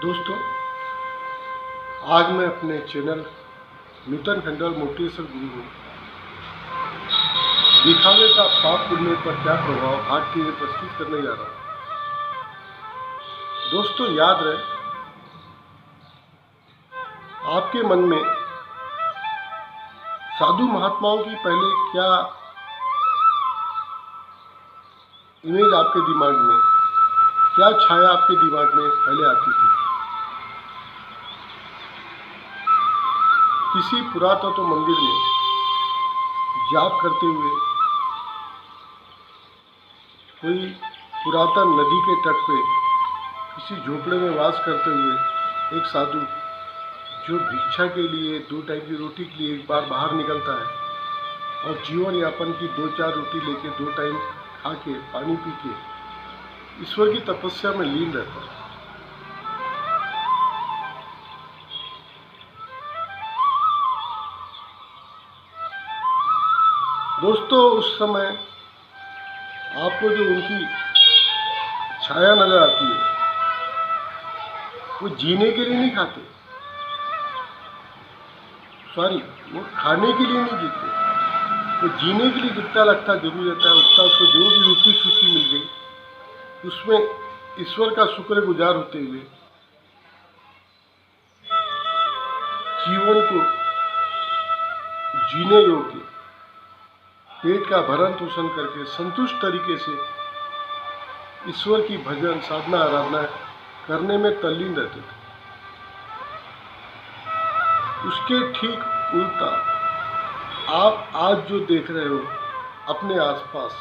दोस्तों, आज मैं अपने चैनल नूतन खंडवाल मोटिवेशनल गुरु में दिखावे का पाप पुण्य पर क्या प्रभाव भाग 3 में प्रस्तुत करने जा रहा हूँ। दोस्तों, याद रहे, आपके मन में साधु महात्माओं की पहले क्या इमेज, आपके दिमाग में क्या छाया आपके दिमाग में पहले आती थी। किसी पुरातत्व मंदिर में जाप करते हुए, कोई पुरातन नदी के तट पे किसी झोपड़े में वास करते हुए एक साधु जो भिक्षा के लिए 2 टाइम की रोटी के लिए एक बार बाहर निकलता है और जीवन यापन की 2-4 रोटी लेके 2 टाइम खा के पानी पी के ईश्वर की तपस्या में लीन रहता है। दोस्तों, उस समय आपको जो उनकी छाया नजर आती है, वो जीने के लिए नहीं खाते, वो खाने के लिए नहीं जीते, वो जीने के लिए जितना लगता जरूर रहता है उतना उसको जो भी रोटी सूखी मिल गई उसमें ईश्वर का शुक्रगुजार होते हुए जीवन को जीने योग्य पेट का भरण पोषण करके संतुष्ट तरीके से ईश्वर की भजन साधना आराधना करने में तल्लीन रहते थे। उसके ठीक उल्टा आप आज जो देख रहे हो अपने आसपास,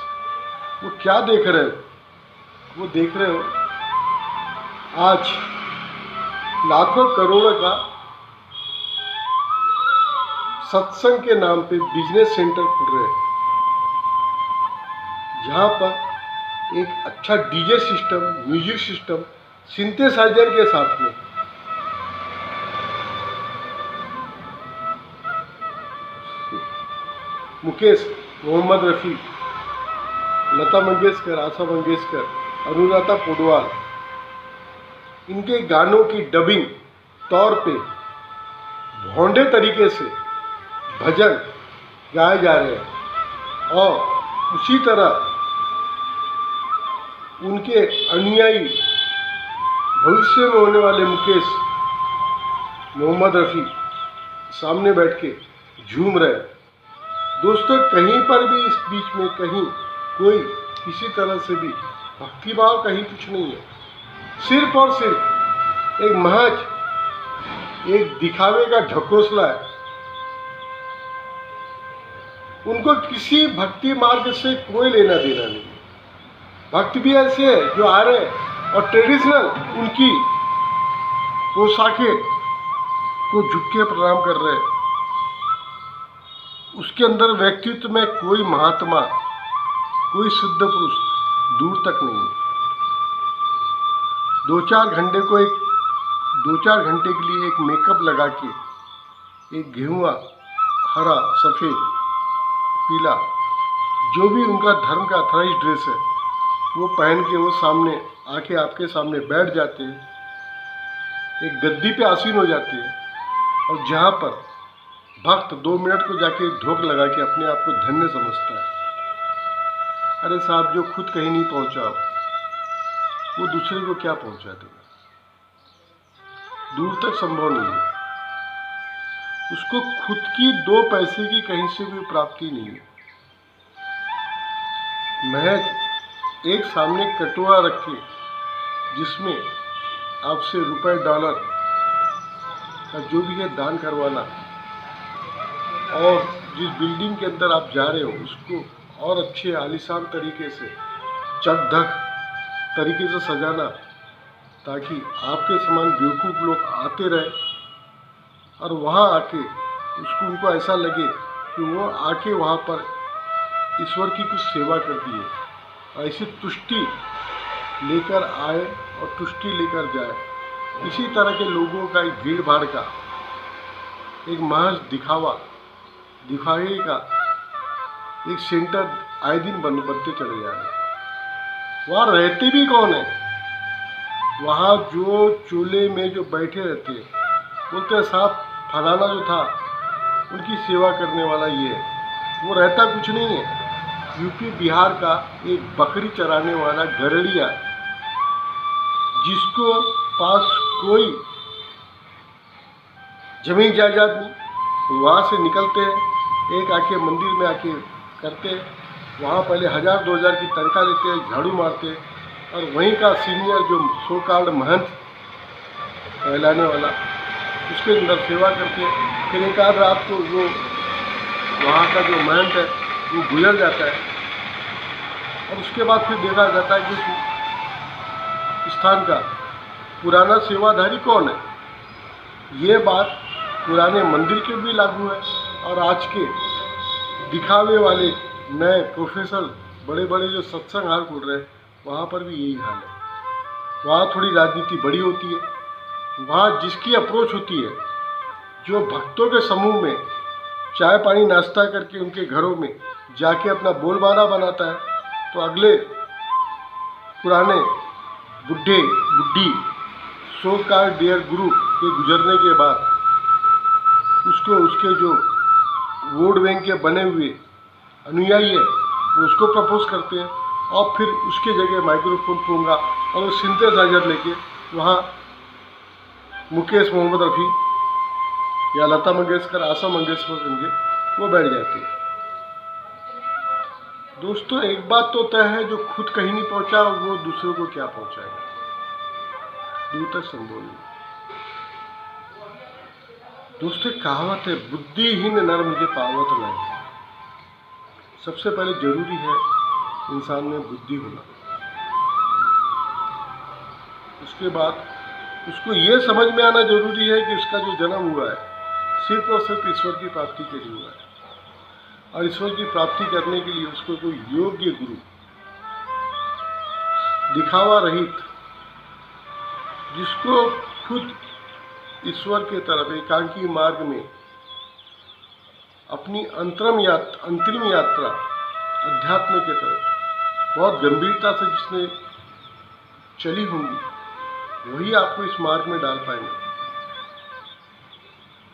वो क्या देख रहे हो? वो देख रहे हो आज लाखों करोड़ों का सत्संग के नाम पे बिजनेस सेंटर खुल रहे हैं, जहाँ पर एक अच्छा DJ system, music system, synthesiser के साथ में मुकेश, मोहम्मद रफ़ी, लता मंगेशकर, आशा मंगेशकर, अनुराधा पौडवाल, इनके गानों की डबिंग तौर पे भोंडे तरीके से भजन गाए जा रहे हैं और उसी तरह उनके अनुयायी भविष्य में होने वाले मुकेश, मोहम्मद रफ़ी सामने बैठ के झूम रहे हैं। दोस्तों, कहीं पर भी इस बीच में कहीं कोई किसी तरह से भी भक्तिभाव कहीं कुछ नहीं है, सिर्फ और सिर्फ एक महज एक दिखावे का ढकोसला है। उनको किसी भक्ति मार्ग से कोई लेना देना नहीं। भक्त भी ऐसे हैं जो आ रहे हैं और ट्रेडिशनल उनकी पोशाकें को झुक के प्रणाम कर रहे हैं। उसके अंदर व्यक्तित्व में कोई महात्मा, कोई शुद्ध पुरुष दूर तक नहीं है। 2-4 घंटे के लिए एक मेकअप लगा के, एक गेहुआ, हरा, सफ़ेद, पीला, जो भी उनका धर्म का अथॉराइज ड्रेस है, वो पहन के वो सामने आके आपके सामने बैठ जाते हैं, एक गद्दी पे आसीन हो जाते हैं और जहाँ पर भक्त 2 मिनट को जाके ढोक लगा के अपने आप को धन्य समझता है। अरे साहब, जो खुद कहीं नहीं पहुँचा वो दूसरे को क्या पहुँचा देगा? दूर तक संभव नहीं है। उसको खुद की 2 पैसे की कहीं से भी प्राप्ति नहीं है। महज एक सामने कटोरा रखे जिसमें आपसे रुपए डॉलर का जो भी है दान करवाना और जिस बिल्डिंग के अंदर आप जा रहे हो उसको और अच्छे आलीशान तरीके से चक-धक तरीके से सजाना, ताकि आपके समान बेवकूफ़ लोग आते रहे और वहाँ आके उनको ऐसा लगे कि वो आके वहाँ पर ईश्वर की कुछ सेवा कर दी है। ऐसी तुष्टि लेकर आए और तुष्टि लेकर जाए। इसी तरह के लोगों का एक भीड़ भाड़ का एक महज दिखावे का एक सेंटर आए दिन बनते चले जा रहे हैं। वहाँ रहते भी कौन है? वहाँ जो चूल्हे में जो बैठे रहते हैं, बोलते हैं साहब फलाना जो था उनकी सेवा करने वाला ये है। वो रहता कुछ नहीं है, यूपी बिहार का एक बकरी चराने वाला गरड़िया, जिसको पास कोई जमीन जायदाद नहीं, वहाँ से निकलते हैं, एक आके मंदिर में आके करते हैं, वहाँ पहले 1000-2000 की तनख्वाह लेते हैं, झाड़ू मारते हैं, और वहीं का सीनियर जो सो कॉल्ड महंत कहलाने वाला, उसके अंदर सेवा करते हैं। फिर एक आध रात को वो वहाँ का जो महंत है वो गुजर जाता है, और उसके बाद फिर देखा जाता है कि स्थान का पुराना सेवाधारी कौन है। ये बात पुराने मंदिर के भी लागू है, और आज के दिखावे वाले नए प्रोफेसर बड़े बड़े जो सत्संग हाल खोल रहे हैं, वहाँ पर भी यही हाल है। वहाँ थोड़ी राजनीति बड़ी होती है, वहाँ जिसकी अप्रोच होती है, जो भक्तों के समूह में चाय पानी नाश्ता करके उनके घरों में जाके अपना बोलबाला बनाता है, तो अगले पुराने बुढ़े बुढ़ी सो कॉल्ड डियर गुरु के गुजरने के बाद उसको उसके जो वोट बैंक के बने हुए अनुयायी है वो उसको प्रपोज करते हैं, और फिर उसके जगह माइक्रोफोन दूंगा और वो सिंथेसाइजर लेके वहाँ मुकेश मोहम्मद रफ़ी या लता मंगेशकर, आशा मंगेशकर होंगे, वो बैठ जाते हैं। दोस्तों एक बात तो तय है, जो खुद कहीं नहीं पहुँचा वो दूसरों को क्या पहुँचाएगा, दूर तक संभव नहीं। दोस्तों कहावत है, बुद्धिहीन नर मुझे पावत नहीं। सबसे पहले जरूरी है इंसान में बुद्धि होना, उसके बाद उसको ये समझ में आना जरूरी है कि उसका जो जन्म हुआ है सिर्फ और सिर्फ ईश्वर की प्राप्ति के लिए हुआ है, और ईश्वर की प्राप्ति करने के लिए उसको कोई योग्य गुरु, दिखावा रहित, जिसको खुद ईश्वर के तरफ एकांकी मार्ग में अपनी अंतरिम यात्रा अध्यात्म के तरफ बहुत गंभीरता से जिसने चली होंगी, वही आपको इस मार्ग में डाल पाएंगे।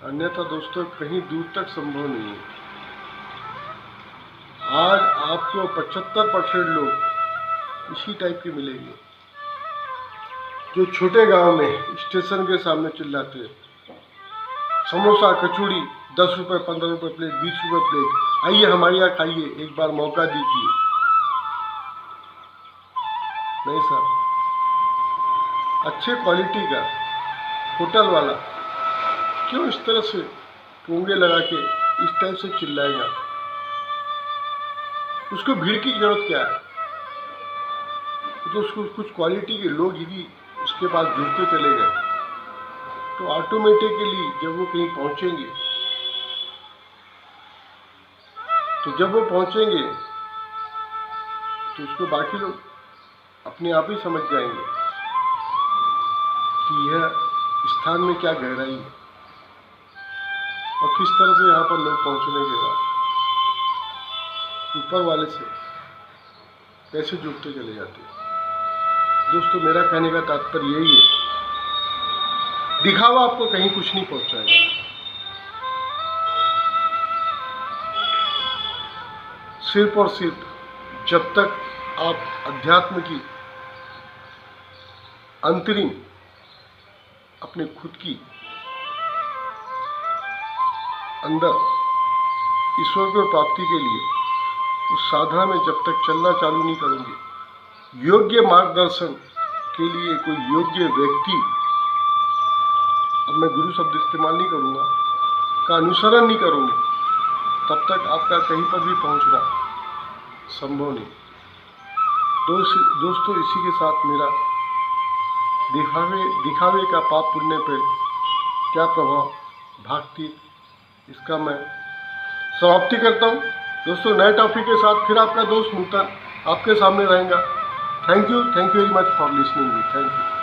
अन्यथा दोस्तों कहीं दूर तक संभव नहीं है। आज आपको 75% लोग इसी टाइप के मिलेंगे, जो छोटे गांव में स्टेशन के सामने चिल्लाते हैं, समोसा कचौड़ी 10 रुपये 15 रुपये प्लेट, 20 रुपये प्लेट, आइए हमारे यहाँ खाइए, एक बार मौका दीजिए। नहीं सर, अच्छे क्वालिटी का होटल वाला क्यों इस तरह से पोंगे लगा के इस टाइप से चिल्लाएगा? उसको भीड़ की जरूरत क्या है? तो उसको कुछ क्वालिटी के लोग यदि उसके पास जुड़ते चले गए तो ऑटोमेटिकली जब वो कहीं पहुंचेंगे, तो उसको बाकी लोग अपने आप ही समझ जाएंगे कि यह स्थान में क्या गहराई है, और किस तरह से यहाँ पर लोग पहुँचने के बाद ऊपर वाले से कैसे जुड़ते चले जाते हैं। दोस्तों मेरा कहने का तात्पर्य यही है, दिखावा आपको कहीं कुछ नहीं पहुंचाएगा। सिर्फ और सिर्फ जब तक आप अध्यात्म की अंतरिम अपने खुद की अंदर ईश्वर को प्राप्ति के लिए उस साधना में जब तक चलना चालू नहीं करेंगे, योग्य मार्गदर्शन के लिए कोई योग्य व्यक्ति, अब मैं गुरु शब्द इस्तेमाल नहीं करूँगा, का अनुसरण नहीं करोगे, तब तक आपका कहीं पर भी पहुंचना संभव नहीं। दोस्तों इसी के साथ मेरा दिखावे का पाप पुण्य पर क्या प्रभाव भागती, इसका मैं समाप्ति करता हूँ। दोस्तों नए टॉपिक के साथ फिर आपका दोस्त नूतन आपके सामने रहेगा। Thank you very much for listening me. Thank you.